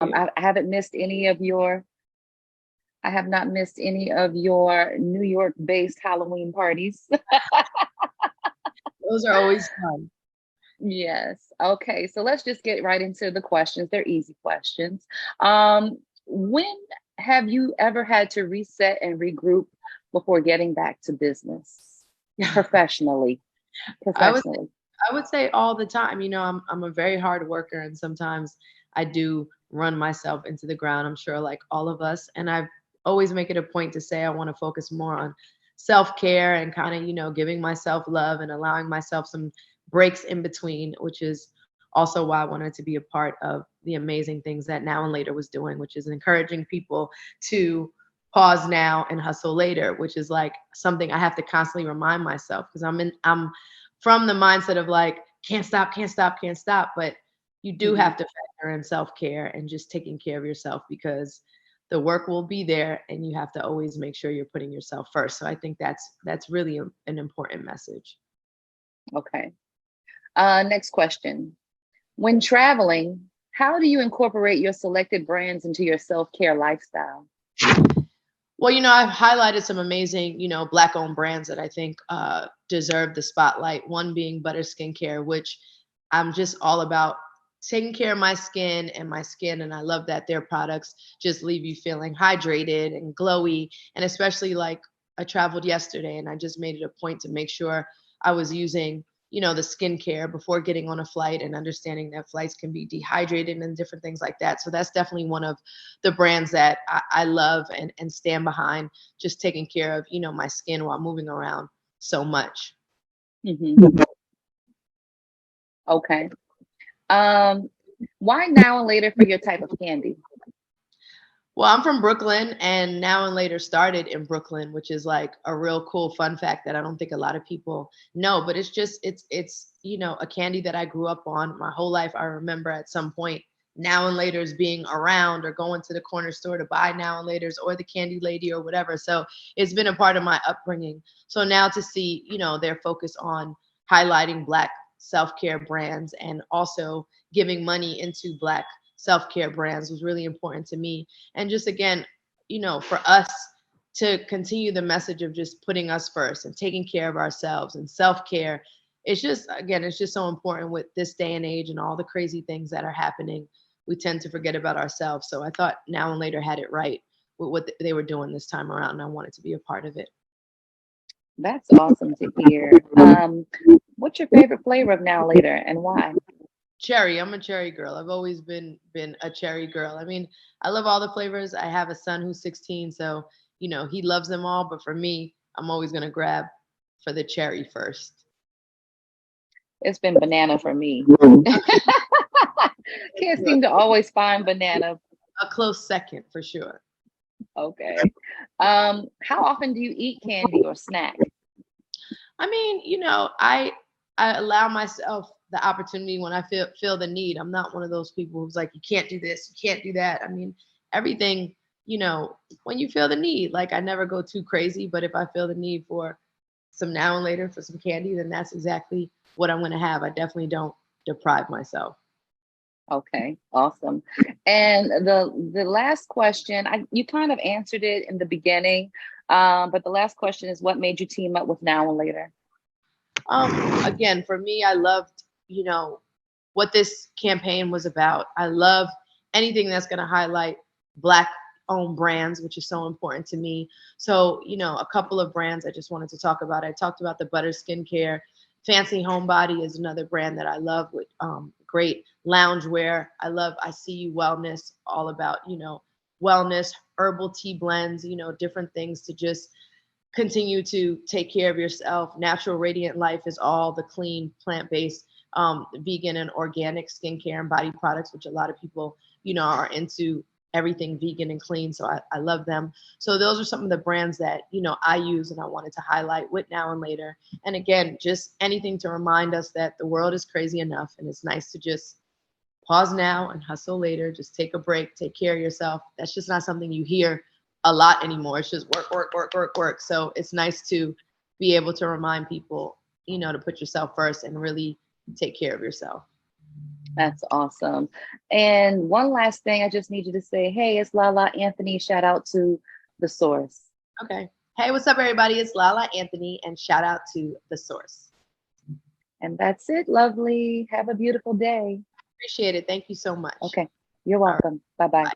you. I haven't missed any of your, I have not missed any of your New York-based Halloween parties. Those are always fun. Yes. Okay. So let's just get right into the questions. They're easy questions. Um, when have you ever had to reset and regroup before getting back to business professionally? I would Professionally. I would say all the time. I'm a very hard worker, and sometimes I do run myself into the ground. I'm sure, like all of us, and I always make it a point to say I want to focus more on self-care and kind of, giving myself love and allowing myself some breaks in between, which is also why I wanted to be a part of the amazing things that Now and Later was doing, which is encouraging people to pause now and hustle later, which is like something I have to constantly remind myself because I'm from the mindset of like, can't stop, can't stop, can't stop. But you do Mhm. have to factor in self care and just taking care of yourself because the work will be there and you have to always make sure you're putting yourself first. So I think that's really an important message. Okay. Next question. When traveling, how do you incorporate your selected brands into your self-care lifestyle? Well, I've highlighted some amazing, black owned brands that I think deserve the spotlight. One being Butter Skincare, which I'm just all about taking care of my skin and my skin. And I love that their products just leave you feeling hydrated and glowy. And especially like I traveled yesterday and I just made it a point to make sure I was using, the skincare before getting on a flight and understanding that flights can be dehydrated and different things like that. So that's definitely one of the brands that I love and stand behind, just taking care of, my skin while moving around so much. Mhm. Okay. Um, why now and later for your type of candy? Well, I'm from Brooklyn and Now and Later started in Brooklyn, which is like a real cool fun fact that I don't think a lot of people know, but it's a candy that I grew up on my whole life. I remember at some point Now and Later's being around or going to the corner store to buy Now and Later's or the Candy Lady or whatever. So it's been a part of my upbringing. So now to see, their focus on highlighting Black self-care brands and also giving money into Black self-care brands was really important to me. And just again, for us to continue the message of just putting us first and taking care of ourselves and self-care, it's just so important with this day and age and all the crazy things that are happening. We tend to forget about ourselves. So I thought Now and Later had it right with what they were doing this time around, and I wanted to be a part of it. That's awesome to hear. What's your favorite flavor of now and later and why? Cherry. I'm a cherry girl. I've always been a cherry girl. I mean, I love all the flavors. I have a son who's 16, so he loves them all. But for me, I'm always gonna grab for the cherry first. It's been banana for me. Can't seem to always find banana. A close second for sure. Okay. How often do you eat candy or snack? I mean, I allow myself the opportunity when I feel the need. I'm not one of those people who's like, you can't do this, you can't do that. I mean, everything, when you feel the need. Like I never go too crazy, but if I feel the need for some Now and Later for some candy, then that's exactly what I'm gonna have. I definitely don't deprive myself. Okay, awesome. And the last question, you kind of answered it in the beginning, but the last question is what made you team up with Now and Later? Again, for me, I loved, you know, what this campaign was about. I love anything that's going to highlight Black owned brands, which is so important to me. So, a couple of brands I just wanted to talk about. I talked about the Butter Skincare. Fancy Homebody is another brand that I love with great loungewear. I See You Wellness, all about, wellness, herbal tea blends, different things to just continue to take care of yourself. Natural Radiant Life is all the clean, plant-based, vegan and organic skincare and body products, which a lot of people, are into everything vegan and clean. So I love them. So those are some of the brands that, I use and I wanted to highlight with Now and Later. And again, just anything to remind us that the world is crazy enough and it's nice to just pause now and hustle later. Just take a break, take care of yourself. That's just not something you hear a lot anymore. It's just work, work, work, work, work. So it's nice to be able to remind people, to put yourself first and really take care of yourself. That's awesome. And one last thing, I just need you to say, hey, it's LaLa Anthony. Shout out to the source. Okay. Hey, what's up, everybody? It's LaLa Anthony, and shout out to the source. And that's it. Lovely. Have a beautiful day. Appreciate it. Thank you so much. Okay. You're All right. welcome. Bye bye. Bye.